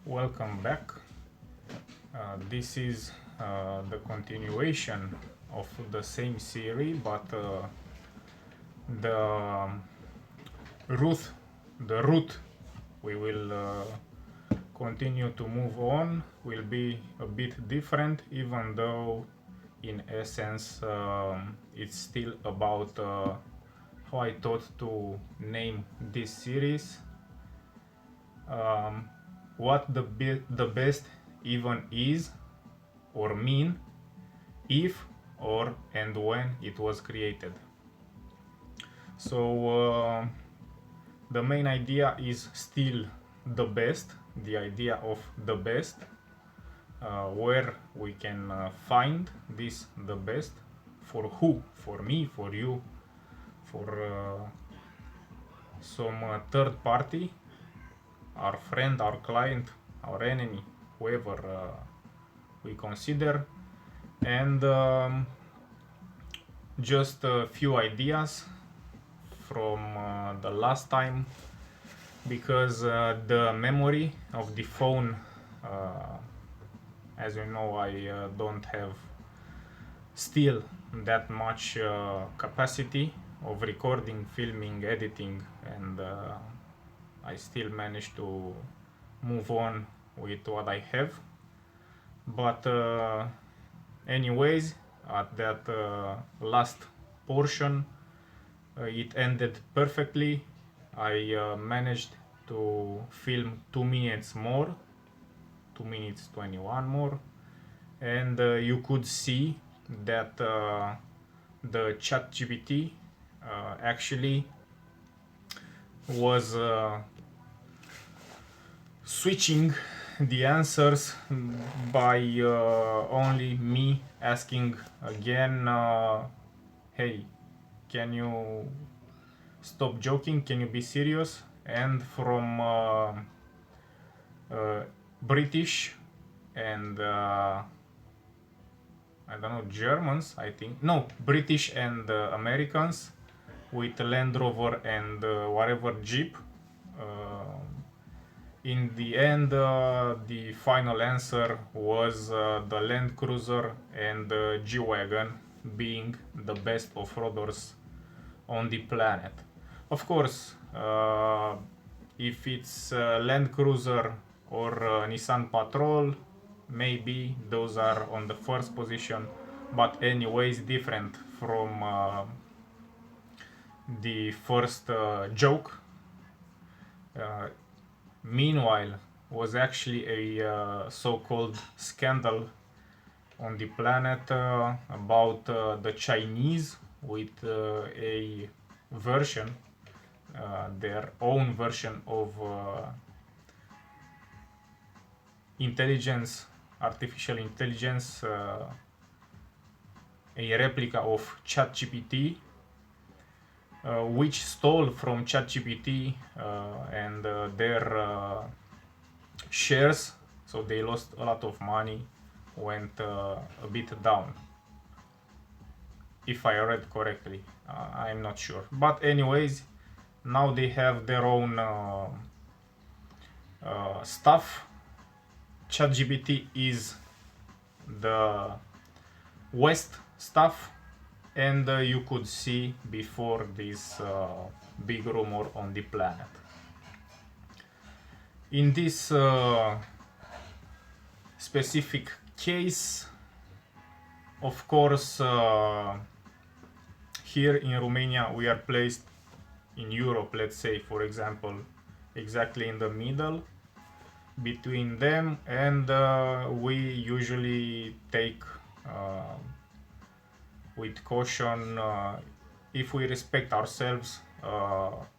Welcome back. This is the continuation of the same series, but the route, the route we will continue to move on will be a bit different, even though in essence it's still about how I thought to name this series. What the best even is or mean, if or and when it was created. So the main idea is still the best, the idea of the best, where we can find this the best, for who, for me, for you, for some third party, our friend, our client, our enemy, whoever we consider, and just a few ideas from the last time, because the memory of the phone, as you know, I don't have still that much capacity of recording, filming, editing, and I still manage to move on with what I have. But anyways, at that last portion, it ended perfectly. I managed to film 2 minutes more, 2 minutes 21 more, and you could see that the ChatGPT actually was switching the answers by only me asking again, hey, can you stop joking, can you be serious? And from British and I don't know, Germans, I think, no, British and Americans with Land Rover and whatever Jeep. In the end, the final answer was the Land Cruiser and the G-Wagon being the best off-roaders on the planet. Of course, if it's Land Cruiser or Nissan Patrol, maybe those are on the first position, but anyways different from the first joke. Meanwhile, was actually a so-called scandal on the planet about the Chinese with a version, their own version of intelligence, artificial intelligence, a replica of ChatGPT, which stole from ChatGPT and their shares, so they lost a lot of money, went a bit down, if I read correctly. I'm not sure, but anyways, now they have their own stuff. ChatGPT is the West stuff, and you could see before this big rumor on the planet. In this specific case, of course, here in Romania we are placed in Europe, let's say, for example, exactly in the middle between them, and we usually take with caution, if we respect ourselves,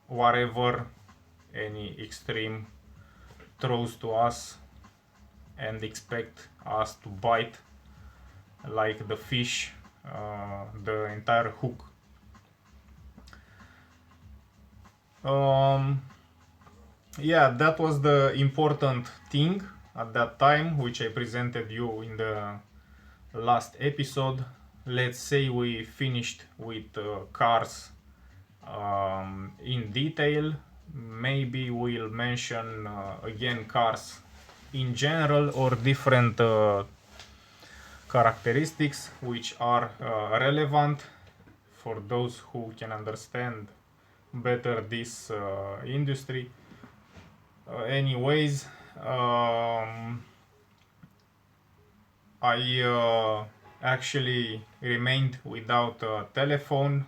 whatever any extreme throws to us, and expect us to bite like the fish the entire hook. Yeah, that was the important thing at that time, which I presented you in the last episode. Let's say we finished with cars in detail. Maybe we'll mention again cars in general or different characteristics which are relevant for those who can understand better this industry. Anyways, I actually remained without a telephone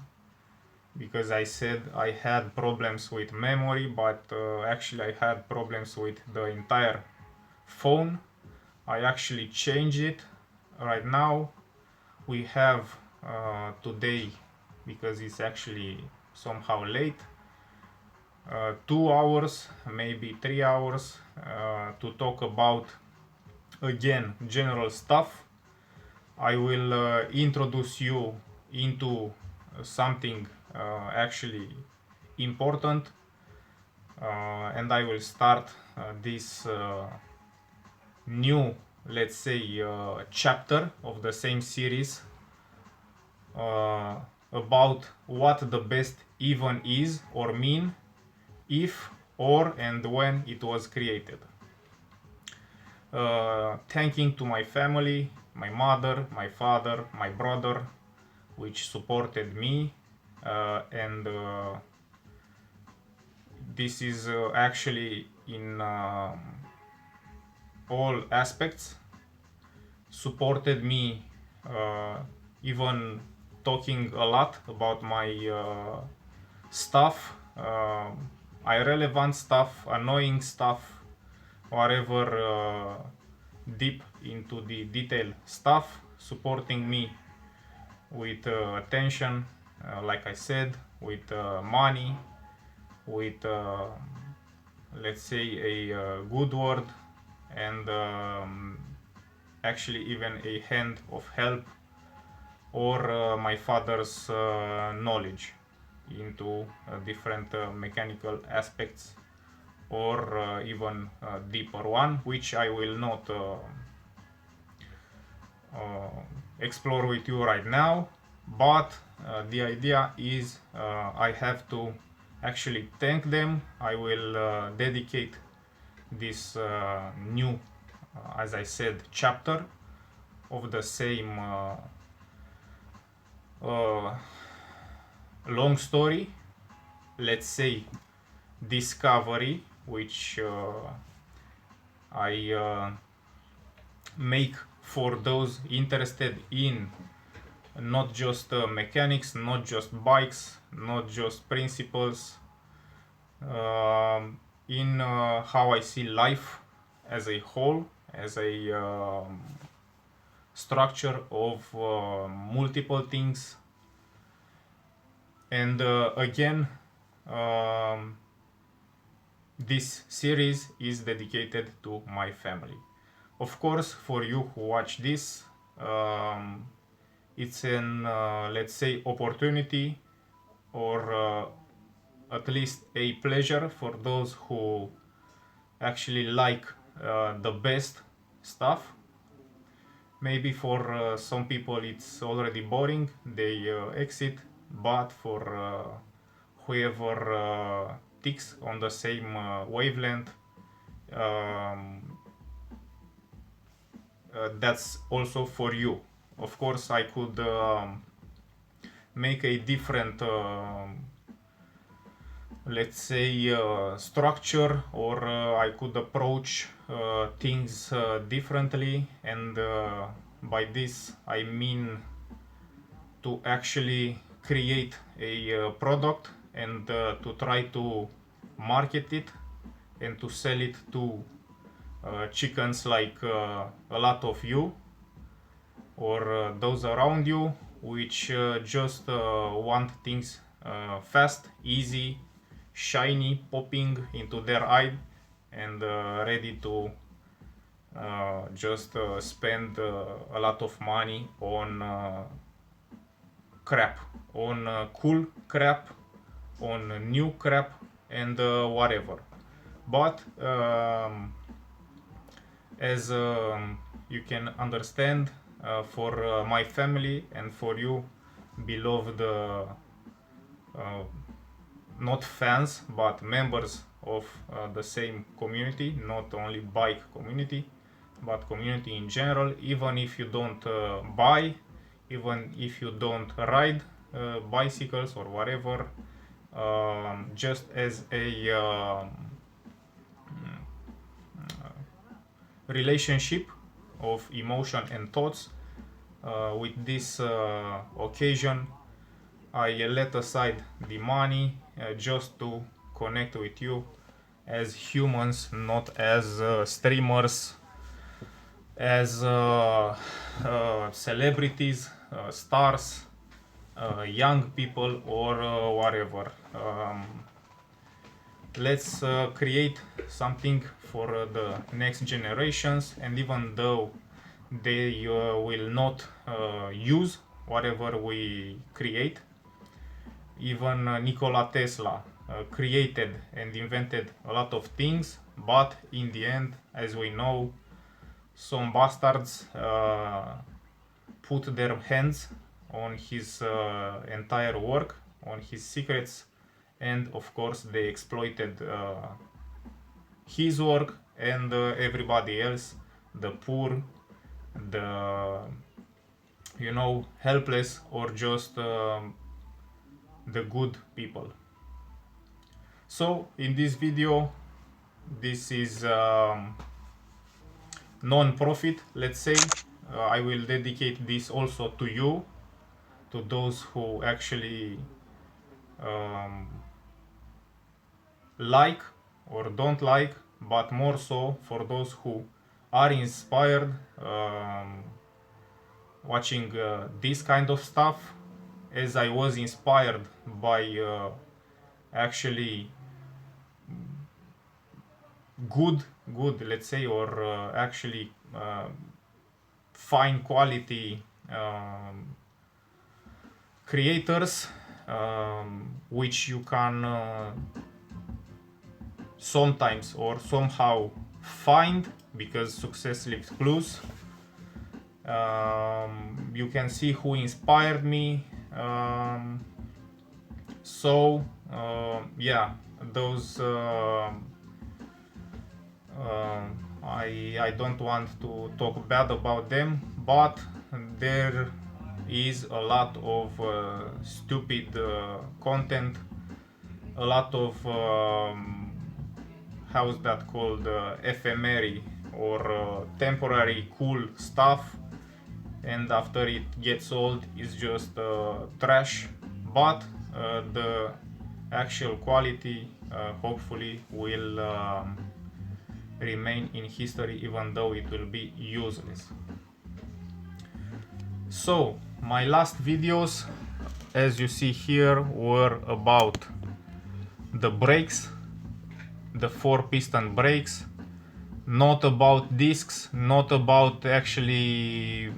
because I said I had problems with memory, but actually I had problems with the entire phone. I actually changed it. Right now we have today, because it's actually somehow late, 2 hours, maybe 3 hours to talk about again general stuff. I will introduce you into something actually important, and I will start this new, let's say, chapter of the same series about what the best even is or mean, if, or, and when it was created. Thanking to my family, my mother, my father, my brother, which supported me, and this is actually in all aspects supported me, even talking a lot about my stuff, irrelevant stuff, annoying stuff, whatever, deep into the detail stuff, supporting me with attention, like I said, with money, with let's say a good word, and actually even a hand of help, or my father's knowledge into different mechanical aspects, or even deeper one, which I will not explore with you right now. But the idea is I have to actually thank them. I will dedicate this new, as I said, chapter of the same long story, let's say discovery, which I make for those interested in not just mechanics, not just bikes, not just principles, in how I see life as a whole, as a structure of multiple things. And again, this series is dedicated to my family. Of course, for you who watch this, it's an, let's say, opportunity, or at least a pleasure for those who actually like the best stuff. Maybe for some people it's already boring, they exit, but for whoever ticks on the same wavelength, that's also for you. Of course, I could make a different, let's say, structure, or I could approach things differently, and by this I mean to actually create a product and to try to market it and to sell it to chickens like a lot of you, or those around you, which just want things fast, easy, shiny, popping into their eye, and ready to just spend a lot of money on crap, on cool crap, on new crap, and whatever. But as you can understand, for my family and for you, beloved, not fans but members of the same community, not only bike community, but community in general. Even if you don't buy, even if you don't ride bicycles or whatever, just as a relationship of emotion and thoughts. With this occasion, I let aside the money just to connect with you as humans, not as streamers, as celebrities, stars, young people, or whatever. Let's create something for the next generations, and even though they will not use whatever we create, even Nikola Tesla created and invented a lot of things, but in the end, as we know, some bastards put their hands on his entire work, on his secrets, and of course they exploited his work and everybody else, the poor, the helpless, or just the good people. So in this video, this is non-profit, let's say. I will dedicate this also to you, to those who actually like or don't like, but more so for those who are inspired watching this kind of stuff, as I was inspired by actually good, let's say, or actually fine quality creators, which you can sometimes or somehow find, because success leaves clues. You can see who inspired me. So yeah, those I don't want to talk bad about them, but there is a lot of stupid content, a lot of how's that called, ephemera or temporary cool stuff, and after it gets old it's just trash. But the actual quality hopefully will remain in history, even though it will be useless. So my last videos, as you see here, were about the brakes, the 4-piston brakes, not about discs, not about actually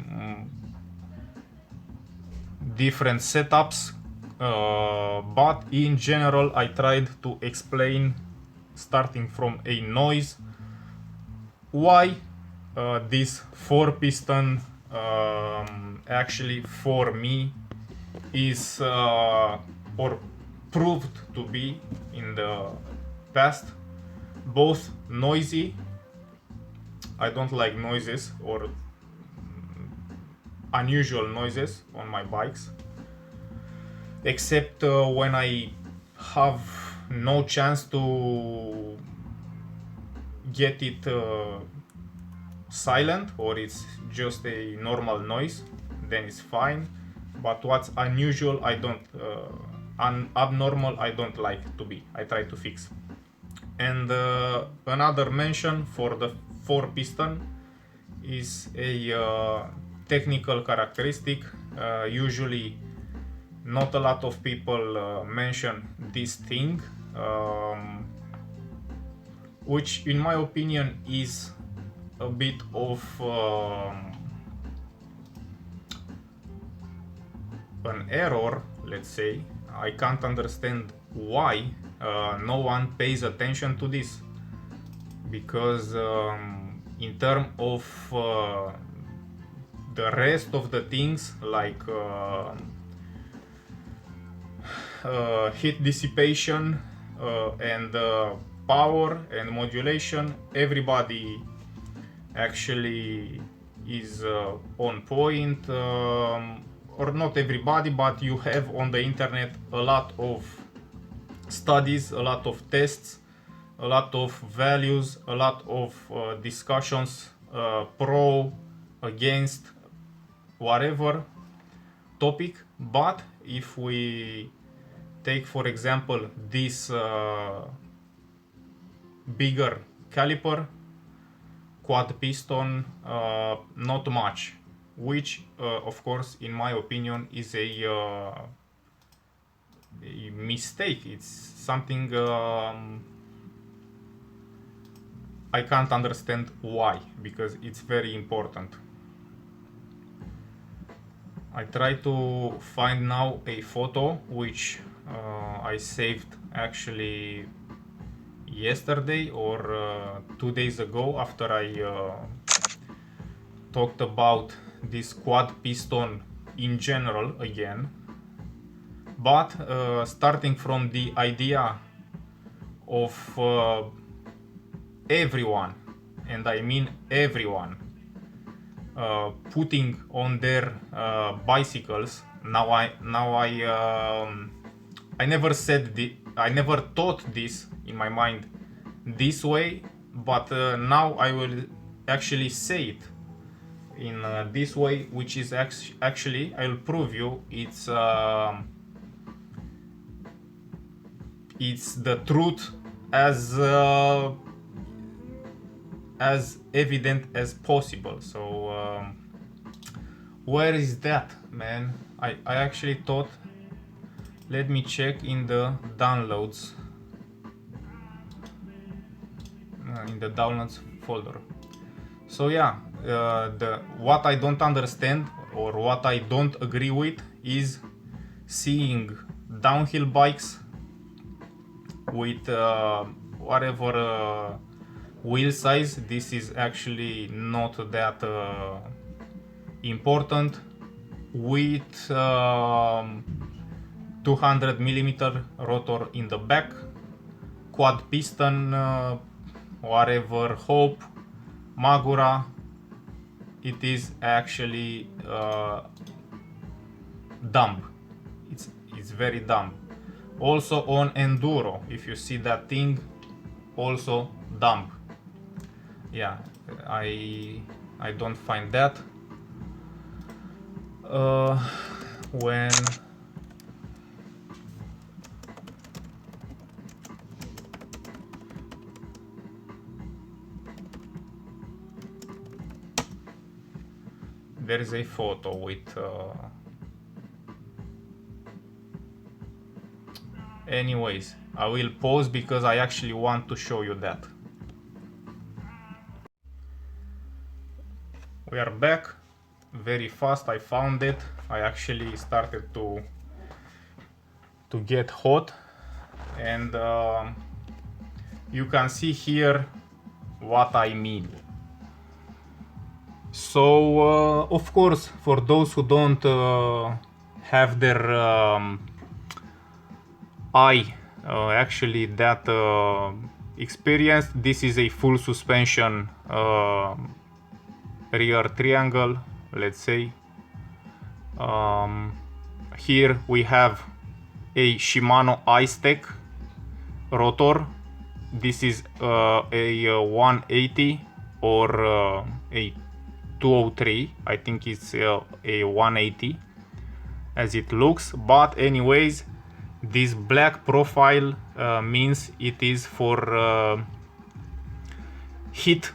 different setups, but in general I tried to explain, starting from a noise, why this 4-piston actually for me is or proved to be in the past both noisy. I don't like noises or unusual noises on my bikes, except when I have no chance to get it silent, or it's just a normal noise, then it's fine. But what's unusual, I don't abnormal, I don't like to be. I try to fix. And another mention for the 4-piston is a technical characteristic. Usually not a lot of people mention this thing, which in my opinion is a bit of an error, let's say. I can't understand why no one pays attention to this, because in terms of the rest of the things, like heat dissipation and power and modulation, everybody actually is on point, or not everybody, but you have on the internet a lot of studies, a lot of tests, a lot of values, a lot of discussions, pro, against, whatever topic. But if we take for example this bigger caliper, quad piston, not much, which of course in my opinion is a mistake. It's something I can't understand why, because it's very important. I try to find now a photo which I saved actually yesterday or 2 days ago, after I talked about this quad piston in general again, but starting from the idea of everyone, and I mean everyone, putting on their bicycles. I never said I never thought this in my mind this way, but now I will actually say it in this way, which is actually, I'll prove you it's the truth as evident as possible. So where is that, man? I actually thought, let me check in the downloads, in the downloads folder. So yeah, what I don't understand or what I don't agree with is seeing downhill bikes with whatever wheel size. This is actually not that important, with 200 millimeter rotor in the back, quad piston, whatever, Hope, Magura. It is actually dumb. It's very dumb. Also on enduro, if you see that thing, also dumb. Yeah, I don't find that. When there is a photo with anyways, I will pause because I actually want to show you that. We are back very fast. I found it. I actually started to get hot, and you can see here what I mean. So of course, for those who don't have their eye actually that experienced, this is a full suspension rear triangle, let's say. Here we have a Shimano I-Tech rotor. This is a 180 or a 203. I think it's a 180 as it looks, but anyways, this black profile means it is for heat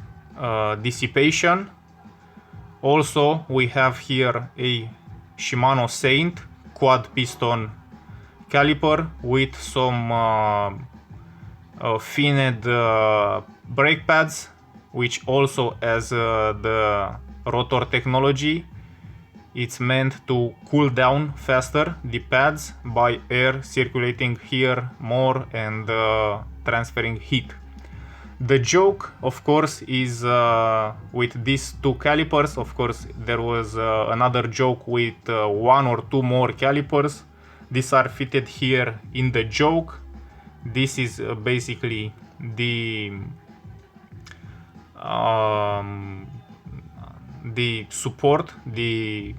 dissipation. Also, we have here a Shimano Saint quad piston caliper with some finned brake pads, which also has the rotor technology. It's meant to cool down faster the pads by air circulating here more and transferring heat. The joke, of course, is with these two calipers. Of course, there was another joke with one or two more calipers. These are fitted here in the joke. This is basically um, the support, the,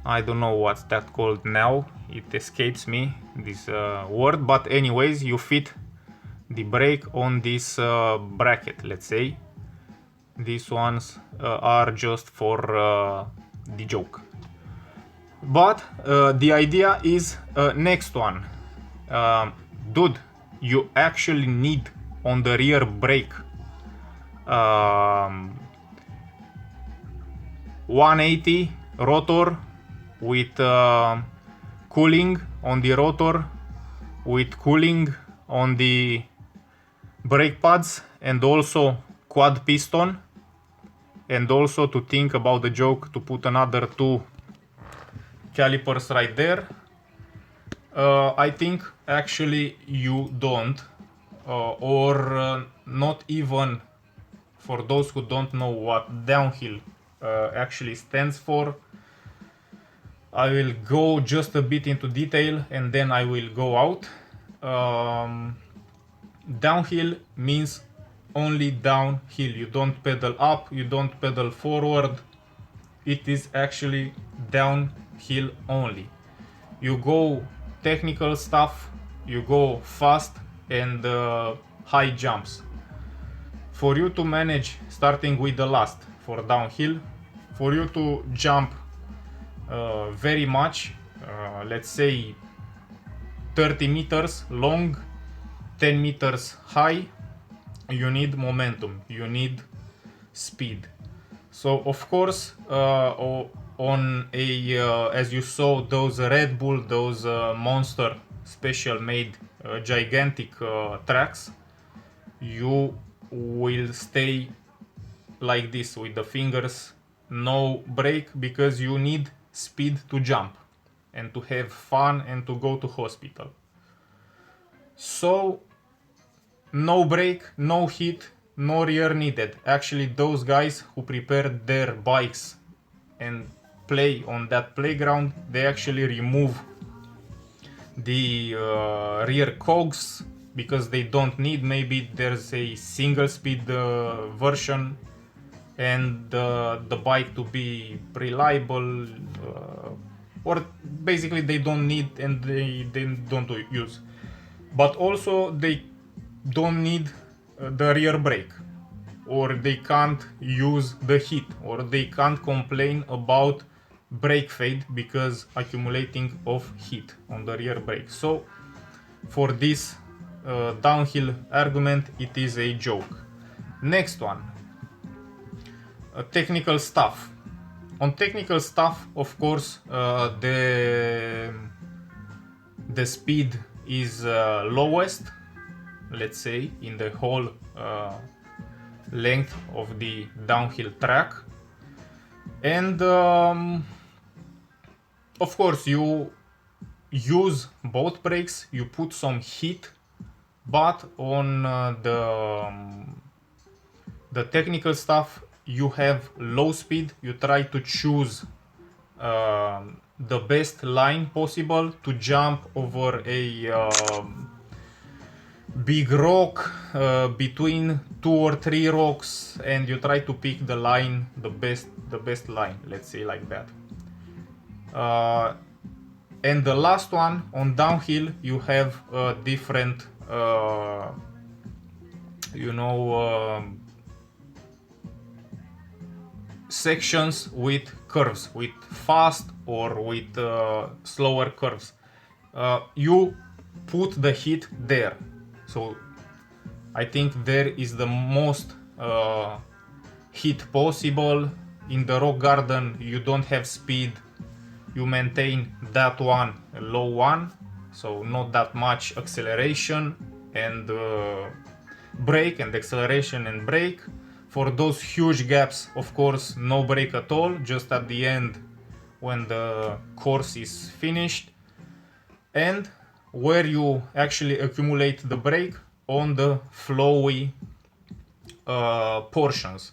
I don't know what's that called now, it escapes me this word, but anyways, you fit the brake on this bracket, let's say. These ones are just for the joke. But the idea is next one. Dude, you actually need on the rear brake 180 rotor with cooling on the rotor, with cooling on the brake pads, and also quad piston. And also to think about the joke, to put another 2 calipers right there. I think actually you don't, or not even for those who don't know what downhill actually stands for. I will go just a bit into detail and then I will go out. Downhill means only downhill. You don't pedal up, you don't pedal forward. It is actually downhill only. You go technical stuff, you go fast and high jumps. For you to manage, starting with the last, for downhill, for you to jump very much, let's say 30 meters long, 10 meters high, you need momentum, you need speed. So of course, on a as you saw those Red Bull, those Monster special made gigantic tracks, you will stay like this with the fingers, no brake, because you need speed to jump and to have fun and to go to hospital. So no brake, no heat, no rear needed. Actually, those guys who prepared their bikes and play on that playground, they actually remove the rear cogs because they don't need. Maybe there's a single speed version and the bike to be reliable, or basically they don't need and they don't use. But also they don't need the rear brake, or they can't use the heat, or they can't complain about brake fade because accumulating of heat on the rear brake. So for this downhill argument, it is a joke. Next one, technical stuff. On technical stuff, of course, the speed is lowest, let's say, in the whole length of the downhill track. And of course you use both brakes, you put some heat, but on the technical stuff you have low speed. You try to choose the best line possible to jump over a big rock, between 2 or 3 rocks, and you try to pick the line, the best line, let's say like that. And the last one, on downhill, you have different sections with curves, with fast or with slower curves. You put the heat there. So I think there is the most heat possible. In the rock garden you don't have speed, you maintain that one, a low one, so not that much acceleration and brake, and acceleration and brake. For those huge gaps, of course, no brake at all, just at the end when the course is finished. And where you actually accumulate the brake, on the flowy portions.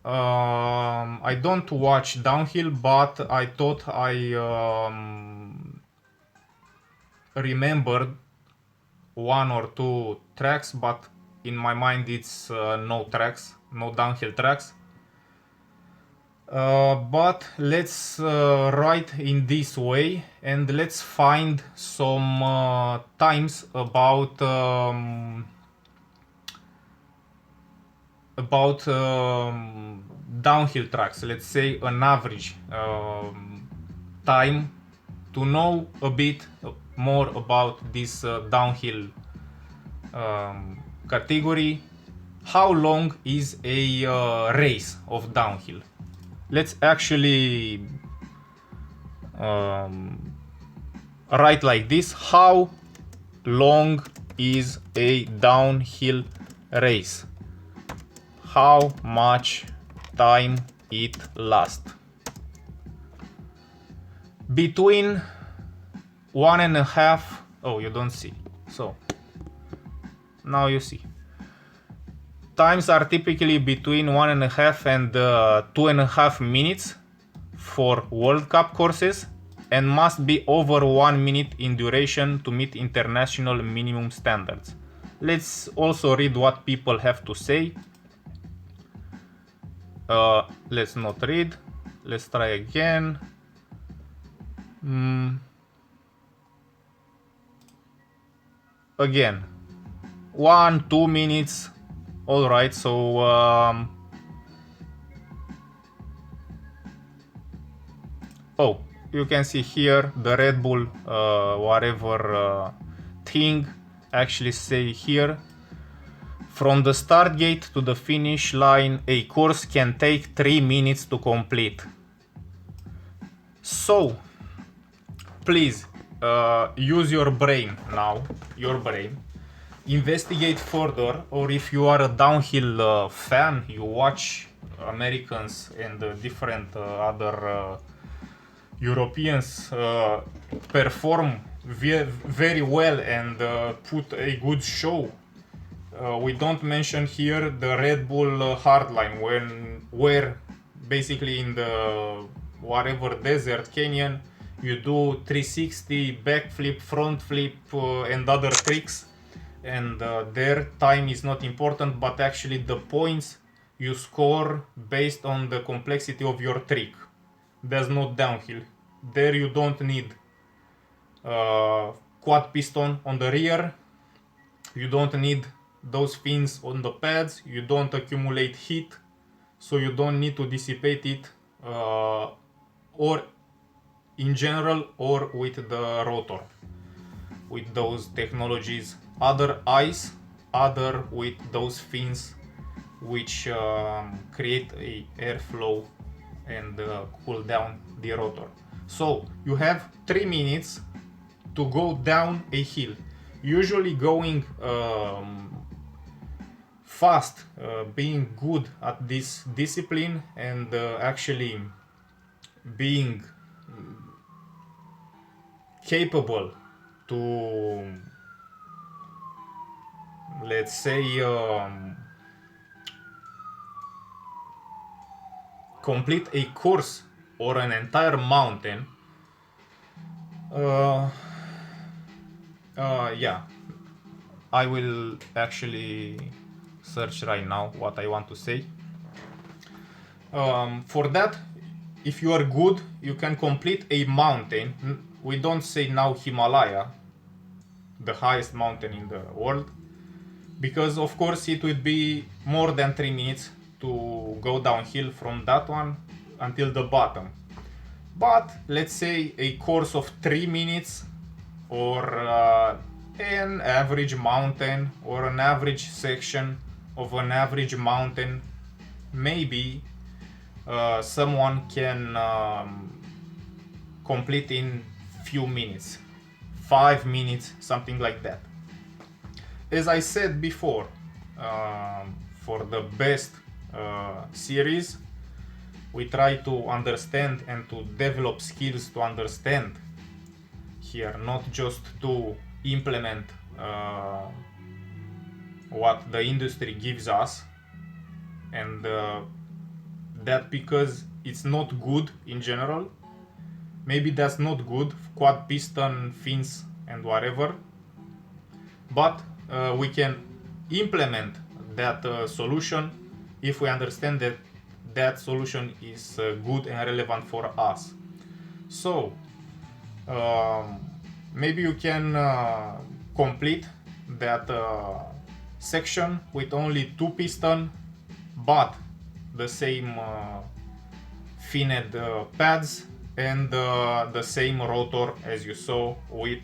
I don't watch downhill, but I thought I remembered one or two tracks, but in my mind it's no tracks, no downhill tracks. But let's write in this way and let's find some times about downhill tracks. Let's say an average time to know a bit more about this downhill category. How long is a race of downhill? Let's actually write like this. How long is a downhill race? How much time it lasts? Between 1.5. Oh, you don't see. So now you see. Times are typically between 1.5 and 2.5 minutes for World Cup courses and must be over 1 minute in duration to meet international minimum standards. Let's also read what people have to say. Let's not read. Let's try again. Again, 1-2 minutes. All right, so oh, you can see here the Red Bull whatever thing actually say here, from the start gate to the finish line a course can take 3 minutes to complete. So please use your brain now, your brain. Investigate further, or if you are a downhill fan, you watch Americans and different other Europeans perform very well and put a good show. We don't mention here the Red Bull hardline, where basically in the whatever desert canyon you do 360 backflip, front flip and other tricks, and their time is not important, but actually the points you score based on the complexity of your trick. That's not downhill. There you don't need quad piston on the rear, you don't need those fins on the pads, you don't accumulate heat, so you don't need to dissipate it or in general or with the rotor, with those technologies, other ice, other with those fins which create a airflow and cool down the rotor. So you have 3 minutes to go down a hill, usually going fast, being good at this discipline and actually being capable to, let's say, complete a course or an entire mountain. Yeah, I will actually search right now what I want to say. For that, if you are good, you can complete a mountain. We don't say now Himalaya, the highest mountain in the world, because of course it would be more than 3 minutes to go downhill from that one until the bottom. But let's say a course of 3 minutes, or an average mountain, or an average section of an average mountain, maybe someone can complete in few minutes, 5 minutes, something like that. As I said before, for the best series, we try to understand and to develop skills to understand here, not just to implement what the industry gives us, and that because it's not good in general. Maybe that's not good, quad piston, fins and whatever. but we can implement that solution if we understand that that solution is good and relevant for us. So maybe you can complete that section with only 2 piston but the same finned pads and the same rotor as you saw with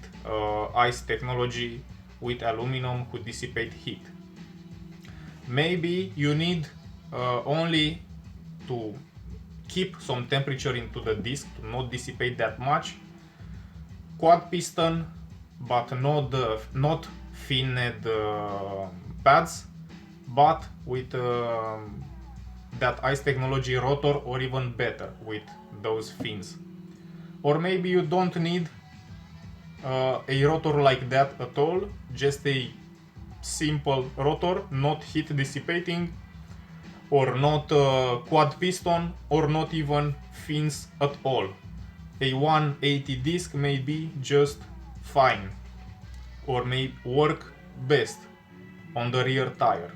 ICE technology with aluminum who dissipate heat. Maybe you need only to keep some temperature into the disc to not dissipate that much. Quad piston, but not finned pads, but with that ICE technology rotor, or even better with those fins. Or maybe you don't need a rotor like that at all, just a simple rotor, not heat dissipating, or not quad piston, or not even fins at all. A 180 disc may be just fine, or may work best on the rear tire.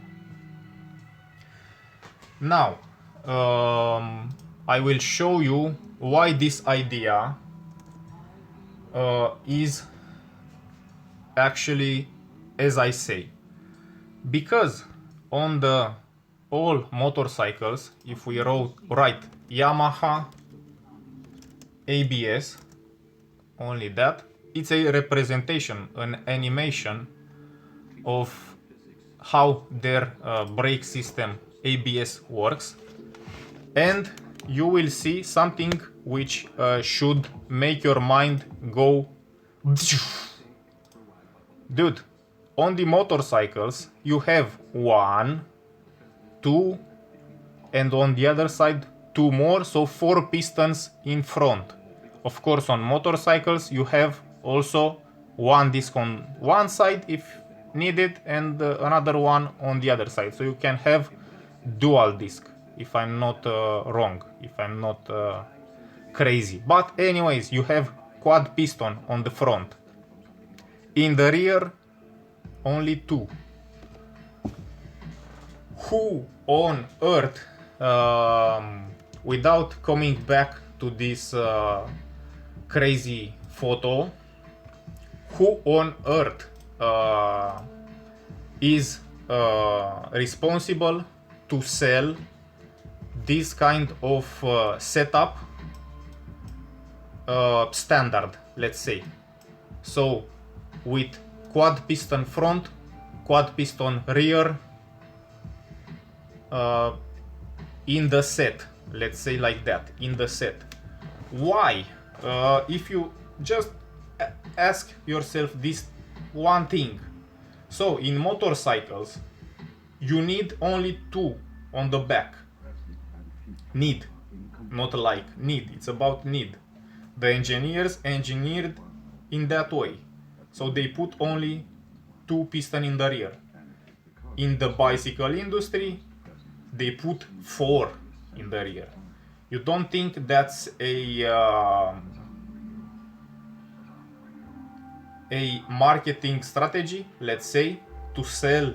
Now, I will show you why this idea is actually as I say. Because on the all motorcycles, if we write Yamaha ABS, only that, it's a representation, an animation of how their brake system ABS works, and you will see something which should make your mind go dude. On the motorcycles you have 1, 2, and on the other side 2 more, so 4 pistons in front. Of course, on motorcycles you have also 1 disc on one side if needed and another one on the other side, so you can have dual disc, if I'm not wrong, if I'm not crazy. But anyways, you have quad piston on the front. In the rear, only 2. Who on earth, without coming back to this crazy photo, who on earth is responsible to sell this kind of setup standard, let's say? So with quad piston front, quad piston rear, in the set, let's say like that, in the set. Why? If you just ask yourself this one thing. So in motorcycles you need only 2 on the back. Need, not like, need, it's about need. The engineers engineered in that way, so they put only 2 piston in the rear. In the bicycle industry they put 4 in the rear. You don't think that's a marketing strategy, let's say, to sell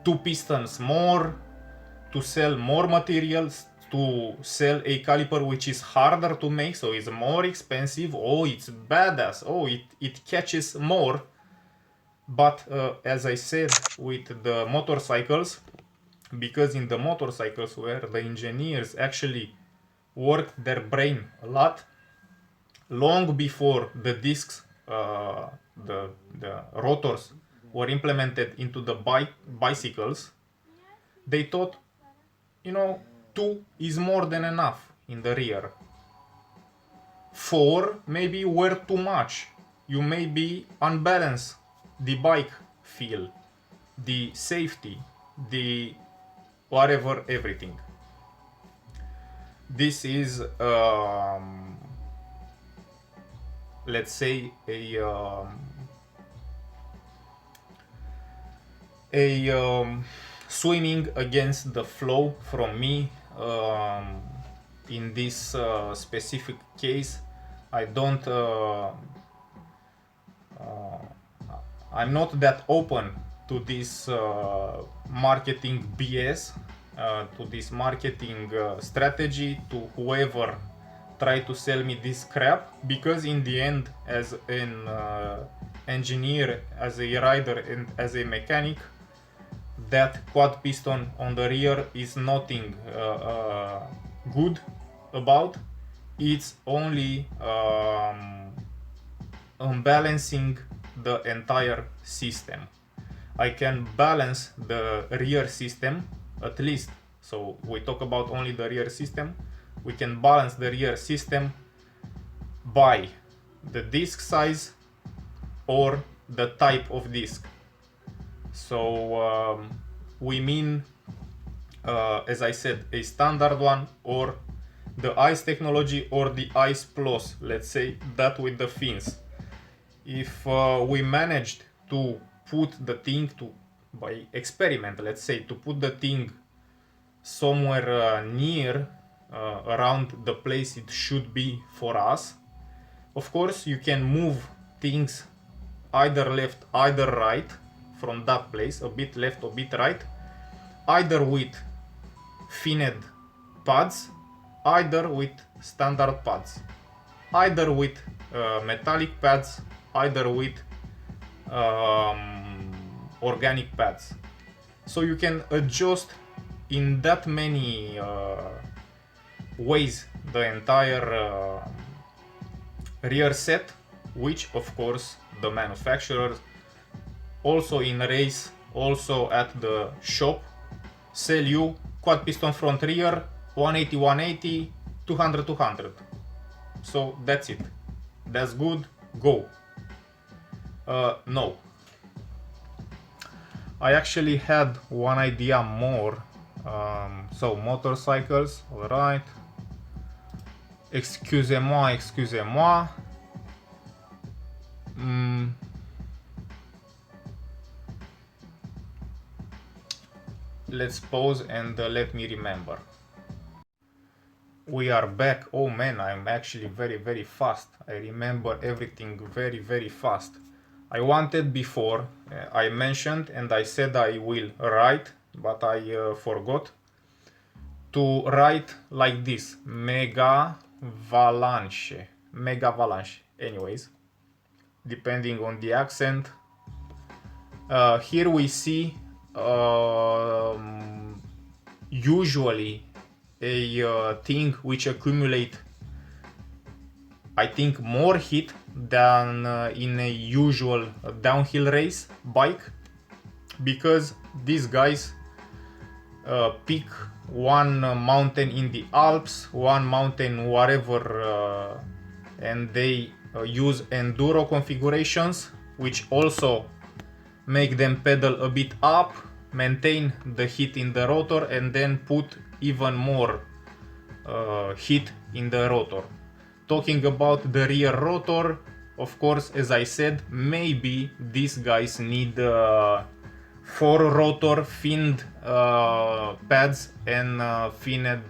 2 pistons more, to sell more materials, to sell a caliper which is harder to make, so it's more expensive? Oh, it's badass, oh, it catches more. But as I said, with the motorcycles, because in the motorcycles where the engineers actually worked their brain a lot, long before the discs, the rotors were implemented into the bicycles, they thought, 2 is more than enough in the rear. 4 maybe were too much. You maybe unbalance the bike feel, the safety, the whatever, everything. This is let's say a swimming against the flow from me. In this specific case, I don't I'm not that open to this marketing BS, to this marketing strategy, to whoever try to sell me this crap, because in the end, as an engineer, as a rider, and as a mechanic, that quad piston on the rear is nothing good about. It's only unbalancing the entire system. I can balance the rear system at least. So we talk about only the rear system. We can balance the rear system by the disc size or the type of disc. So we mean, as I said, a standard one or the ICE technology or the ICE Plus, let's say that with the fins. If we managed to put the thing by experiment, let's say, to put the thing somewhere near around the place it should be for us, of course you can move things either left, either right from that place, a bit left, a bit right, either with finned pads, either with standard pads, either with metallic pads, either with organic pads. So you can adjust in that many ways the entire rear set, which of course the manufacturers also in race, also at the shop, sell you quad piston front rear 180 180 200 200. So that's it, that's good, go. No, I actually had one idea more. So motorcycles, all right. Excusez-moi, excusez-moi. Let's pause and let me remember. We are back. Oh man, I'm actually very fast. I remember everything very fast. I wanted before, I mentioned and I said I will write, but I forgot to write like this: mega avalanche. Mega avalanche. Anyways, depending on the accent. Here we see usually a thing which accumulate, I think, more heat than in a usual downhill race bike, because these guys pick one mountain in the Alps, one mountain wherever, and they use enduro configurations, which also make them pedal a bit up, maintain the heat in the rotor, and then put even more heat in the rotor. Talking about the rear rotor, of course, as I said, maybe these guys need 4 rotor finned pads and finned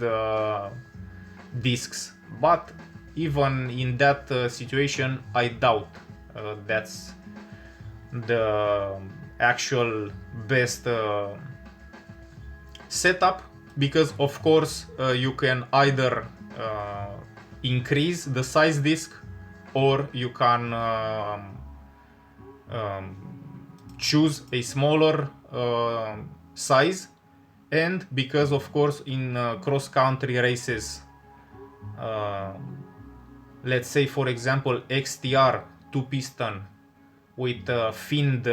discs, but even in that situation I doubt that's the actual best setup, because of course you can either increase the size disc, or you can choose a smaller size. And because of course in cross-country races, let's say for example XTR 2-piston with finned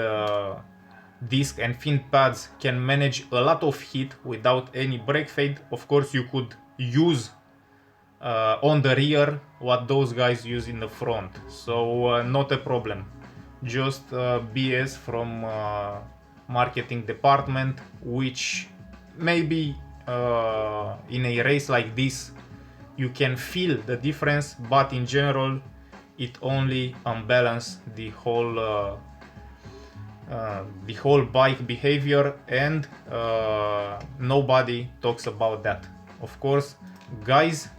disc and finned pads can manage a lot of heat without any brake fade, of course you could use on the rear what those guys use in the front. So not a problem, just BS from marketing department, which maybe in a race like this you can feel the difference, but in general it only unbalances the whole bike behavior, and nobody talks about that. Of course, guys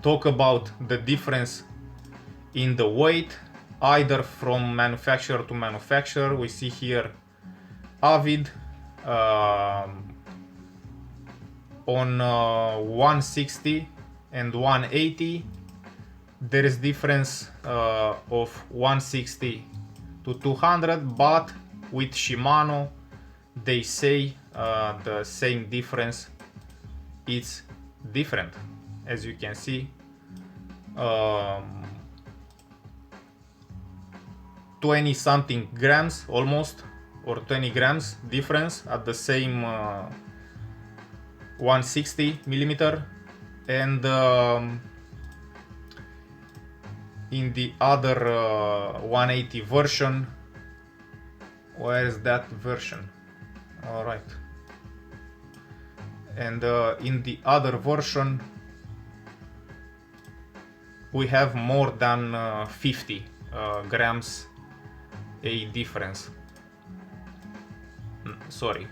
talk about the difference in the weight, either from manufacturer to manufacturer. We see here Avid on 160 and 180. There is difference of 160 to 200, but with Shimano they say the same difference, it's different. As you can see, 20 something grams almost, or 20 grams difference at the same 160 millimeter, and in the other 180 version, where is that version? All right, and in the other version we have more than 50 grams a difference. Sorry,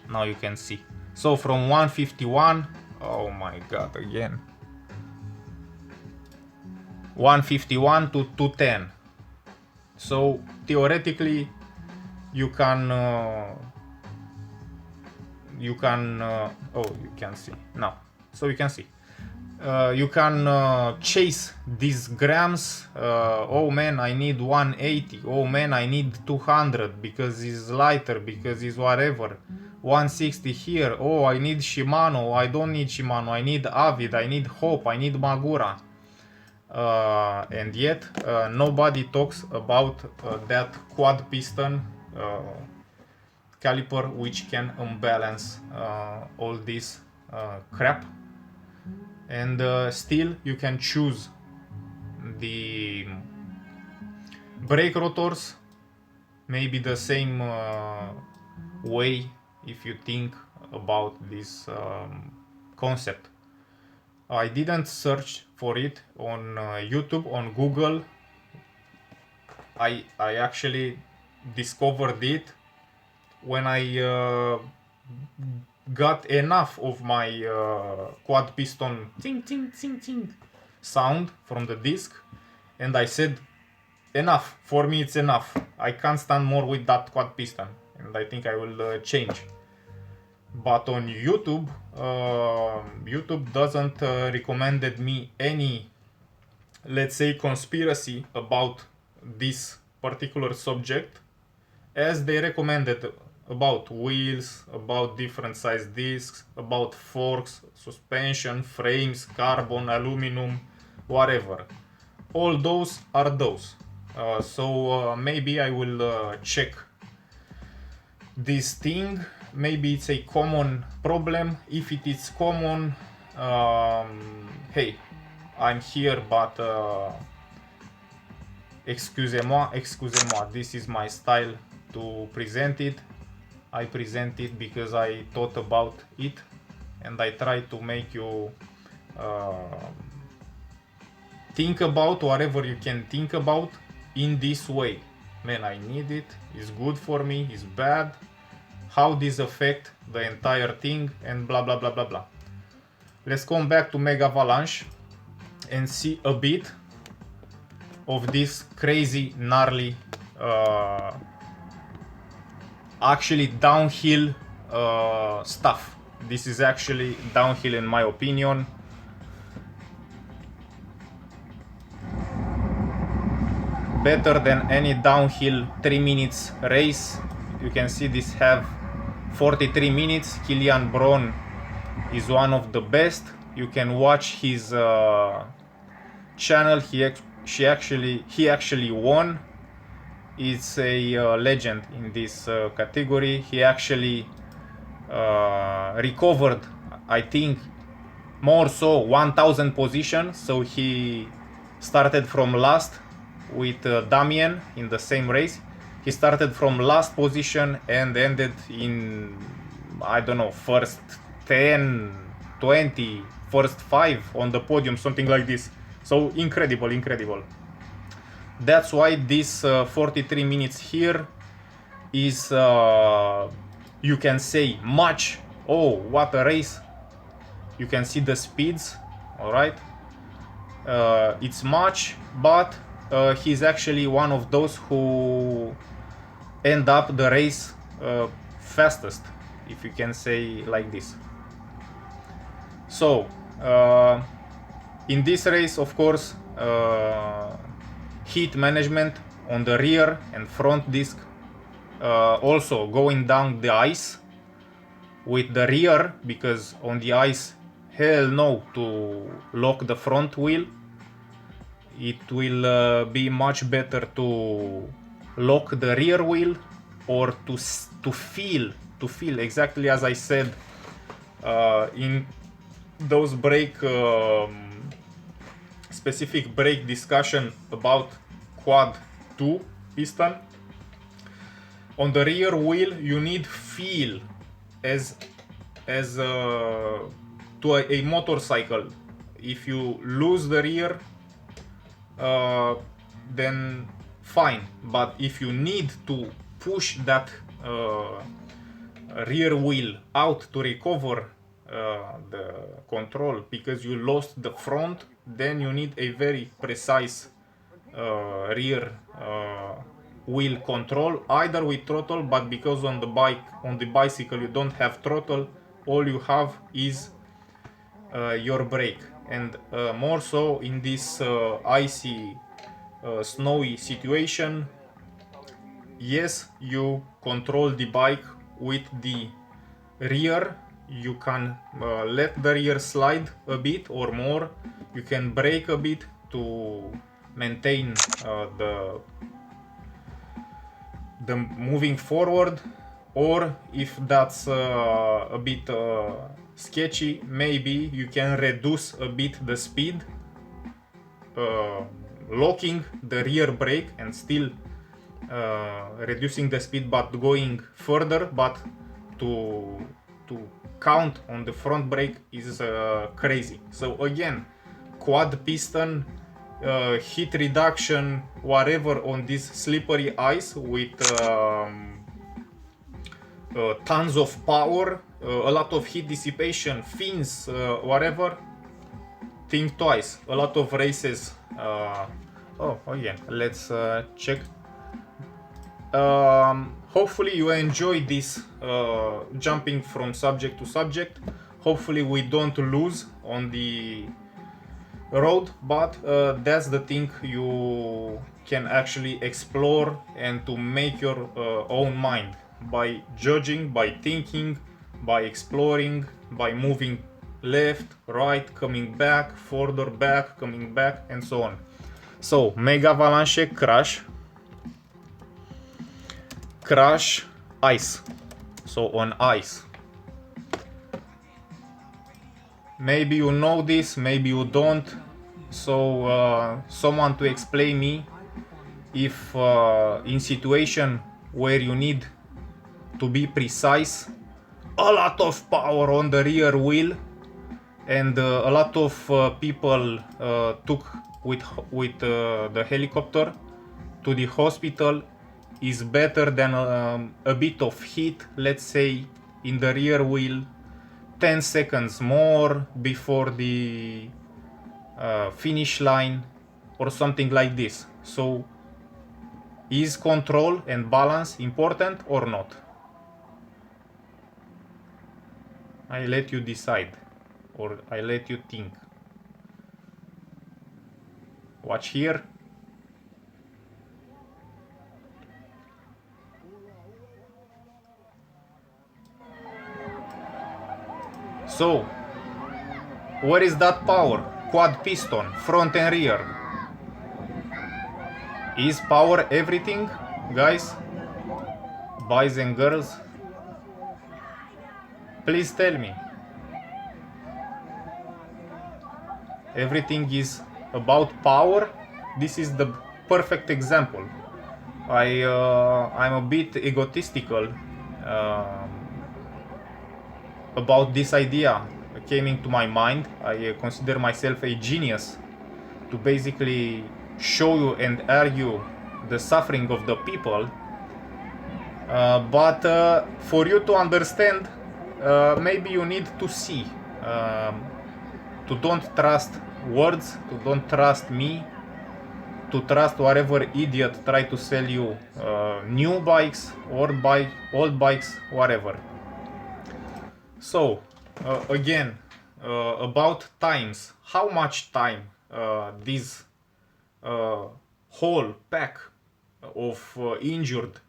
now you can see. So from 151, oh my god, again, 151 to 210. So theoretically you can oh, you can see now. So you can see you can chase these grams. Oh man, I need 180. Oh man, I need 200 because it's lighter, because it's whatever. 160 here. Oh, I need Shimano. I don't need Shimano. I need Avid. I need Hope. I need Magura. And yet nobody talks about that quad piston caliper which can unbalance all this crap. And still you can choose the brake rotors, maybe the same way if you think about this concept. I didn't search for it on YouTube, on Google. I actually discovered it when I got enough of my quad piston ting ting ting ting sound from the disc, and I said, enough, for me it's enough. I can't stand more with that quad piston, and I think I will change. But on YouTube, YouTube doesn't recommended me any, let's say, conspiracy about this particular subject, as they recommended about wheels, about different size discs, about forks, suspension, frames, carbon, aluminum, whatever. All those are those. So maybe I will check this thing. Maybe it's a common problem. If it is common, hey, I'm here, but excusez-moi, this is my style to present it. I present it because I thought about it, and I try to make you think about whatever you can think about in this way. Man, I need it, it's good for me, it's bad, how this affect the entire thing, and blah blah blah blah blah. Let's come back to Mega Avalanche and see a bit of this crazy, gnarly, actually downhill stuff. This is actually downhill in my opinion. Better than any downhill 3 minutes race. You can see this have 43 minutes. Kilian Braun is one of the best. You can watch his channel. He actually won. It's a legend in this category. He actually recovered, I think, more so 1000 position. So he started from last with Damien in the same race. He started from last position and ended in, I don't know, first 10, 20, first 5 on the podium, something like this. So incredible, incredible. That's why this 43 minutes here is, you can say, much. Oh, what a race. You can see the speeds, all right. It's much, but he's actually one of those who end up the race fastest, if you can say like this. So in this race, of course, heat management on the rear and front disc, also going down the ice with the rear, because on the ice, hell no to lock the front wheel. It will be much better to lock the rear wheel, or to feel exactly as I said in those specific brake discussion about quad 2 piston. On the rear wheel you need feel as to a motorcycle. If you lose the rear, then fine, but if you need to push that rear wheel out to recover the control because you lost the front, then you need a very precise rear wheel control, either with throttle, but because on the bicycle you don't have throttle, all you have is your brake. And more so in this icy, snowy situation, yes, you control the bike with the rear. You can let the rear slide a bit or more. You can brake a bit to maintain the moving forward, or if that's a bit sketchy, maybe you can reduce a bit the speed, locking the rear brake and still reducing the speed but going further, but to count on the front brake is crazy. So again, quad piston, heat reduction, whatever, on this slippery ice with tons of power, a lot of heat dissipation, fins, whatever, think twice. A lot of races. Again, let's check. Hopefully you enjoy this jumping from subject to subject. Hopefully we don't lose on the road, but that's the thing you can actually explore and to make your own mind by judging, by thinking, by exploring, by moving left, right, coming back, further back, coming back, and so on. So mega avalanche, crash, ice. So on ice. Maybe you know this, maybe you don't. So someone to explain me if in situation where you need to be precise, a lot of power on the rear wheel, and a lot of people took with the helicopter to the hospital, is better than a bit of heat, let's say in the rear wheel, 10 seconds more before the finish line or something like this. So is control and balance important or not? I let you decide, or I let you think. Watch here. So, where is that power? Quad piston, front and rear. Is power everything, guys? Boys and girls? Please tell me. Everything is about power? This is the perfect example. I'm a bit egotistical about this idea. Came into my mind. I consider myself a genius to basically show you and argue the suffering of the people, but for you to understand, maybe you need to see, to don't trust words, to don't trust me, to trust whatever idiot try to sell you new bikes or buy old bikes, whatever. So again, about times, how much time this whole pack of injured,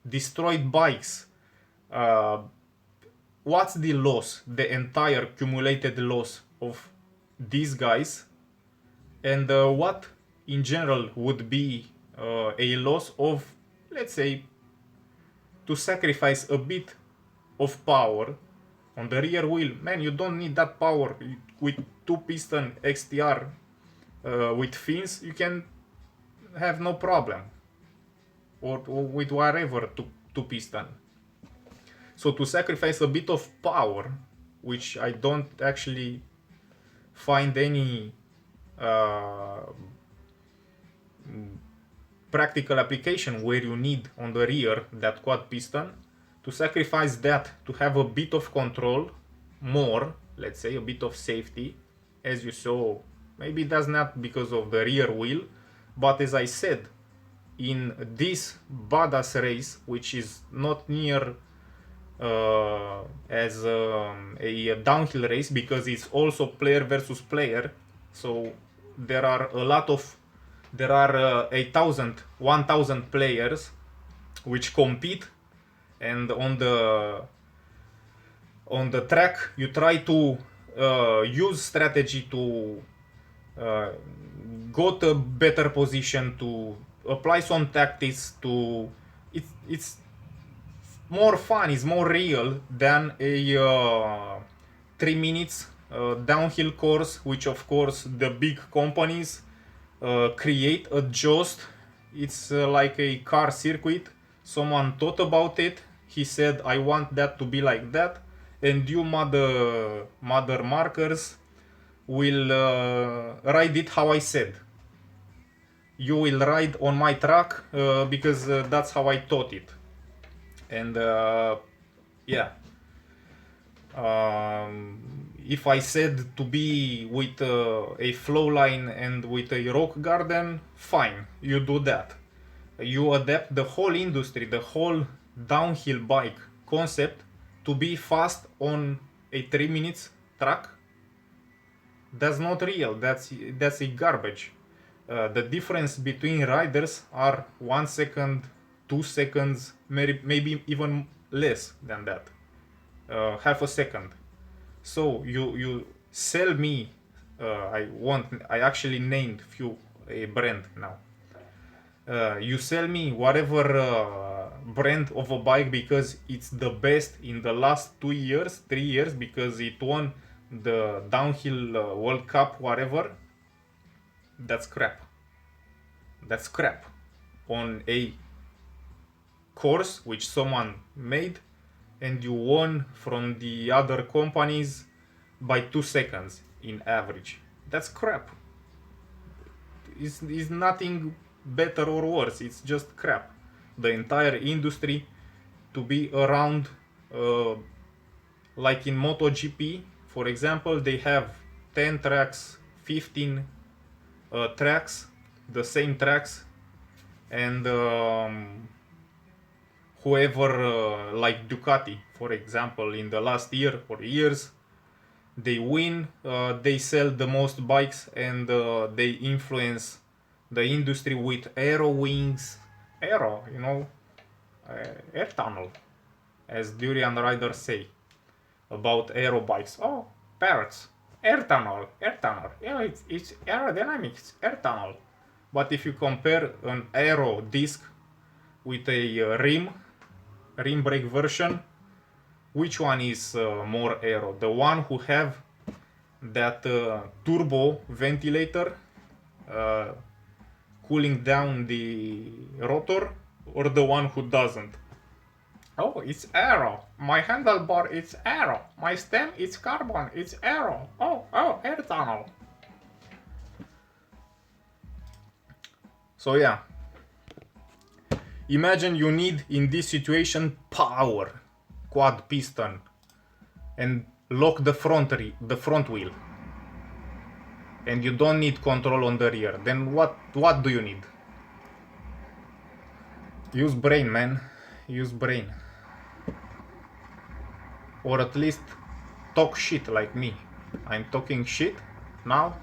destroyed bikes, what's the loss, the entire cumulated loss of these guys, and what in general would be a loss of, let's say, to sacrifice a bit of power on the rear wheel. Man, you don't need that power. With two piston XTR with fins, you can have no problem, or with whatever two piston. So to sacrifice a bit of power, which I don't actually find any practical application where you need on the rear that quad piston, to sacrifice that to have a bit of control more, let's say a bit of safety, as you saw, maybe that's not because of the rear wheel, but as I said, in this badass race, which is not near as a downhill race, because it's also player versus player, so there are 1000 players which compete, and on the track you try to use strategy to go to a better position, to apply some tactics, to it's more fun, it's more real than a 3 minutes downhill course, which of course the big companies create, adjust. It's like a car circuit. Someone thought about it, he said I want that to be like that, and you mother markers will ride it how I said. You will ride on my track because that's how I taught it. And yeah, if I said to be with a flow line and with a rock garden, fine, you do that. You adapt the whole industry, the whole downhill bike concept to be fast on a 3 minutes track. That's not real, that's a garbage. The difference between riders are 1 second, 2 seconds, maybe even less than that, half a second. So you sell me, I actually named a brand now. You sell me whatever brand of a bike because it's the best in the last 2 years, 3 years, because it won the downhill World Cup, whatever. That's crap. That's crap on a course which someone made, and you won from the other companies by 2 seconds in average. That's crap. It's nothing better or worse, it's just crap. The entire industry to be around, like in MotoGP, for example, they have 10 tracks, 15 tracks, the same tracks, and whoever, like Ducati, for example, in the last year or years, they win, they sell the most bikes, and they influence the industry with aero wings, aero, air tunnel, as Durian riders say about aero bikes. Oh, parrots, air tunnel, yeah, it's aerodynamics, air tunnel. But if you compare an aero disc with a rim brake version, which one is more aero? The one who have that turbo ventilator cooling down the rotor, or the one who doesn't? Oh, it's aero. My handlebar, it's aero. My stem, it's carbon, it's aero. Oh, air tunnel. So yeah, imagine you need in this situation power, quad piston, and lock the front wheel, and you don't need control on the rear. Then what do you need? Use brain, man. Use brain. Or at least talk shit like me. I'm talking shit now.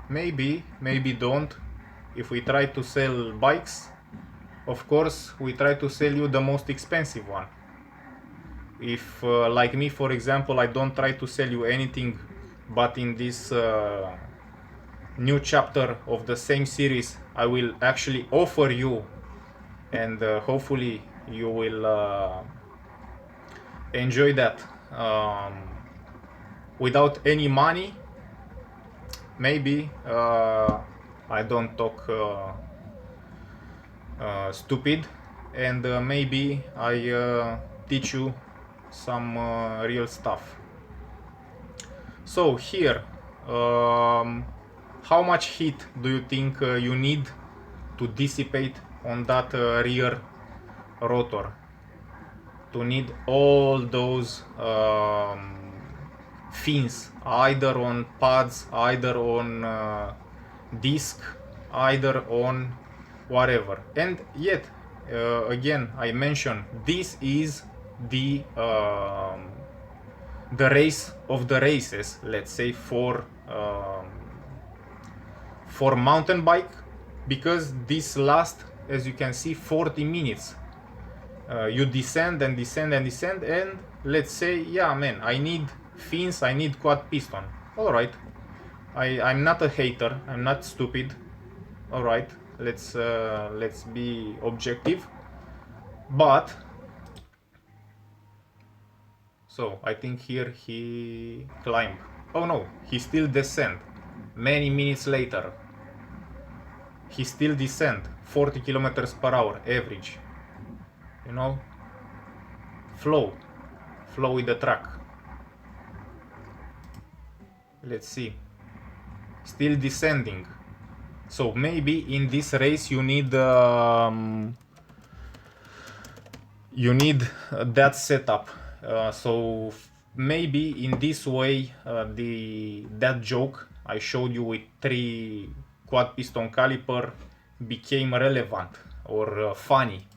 Maybe don't. If we try to sell bikes, of course we try to sell you the most expensive one. If like me, for example, I don't try to sell you anything, but in this new chapter of the same series I will actually offer you, and hopefully you will enjoy that without any money. Maybe I don't talk stupid, and maybe I teach you some real stuff. So here, how much heat do you think you need to dissipate on that rear rotor? To need all those fins, either on pads, either on disc, either on whatever. And yet, again, I mentioned this is the race of the races, let's say, for mountain bike, because this lasts, as you can see, 40 minutes. You descend and descend and descend, and let's say, yeah, man, I need fins, I need quad piston. All right, I'm not a hater, I'm not stupid. All right, let's be objective. But so I think here he climbed. Oh no, he still descend. Many minutes later, he still descend 40 kilometers per hour average. You know, flow with the track. Let's see, still descending. So maybe in this race you need that setup. So maybe in this way that joke I showed you with 3 quad piston caliper became relevant or funny.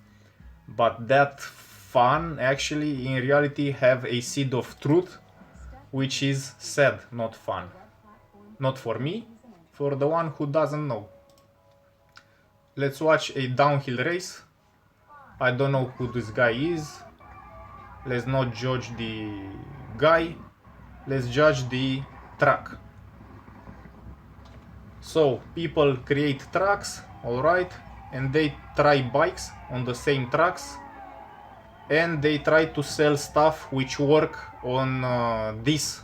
But that fun actually in reality have a seed of truth, which is sad, not fun. Not for me, for the one who doesn't know. Let's watch a downhill race. I don't know who this guy is. Let's not judge the guy. Let's judge the track. So people create tracks, alright, and they try bikes on the same tracks, and they try to sell stuff which work on this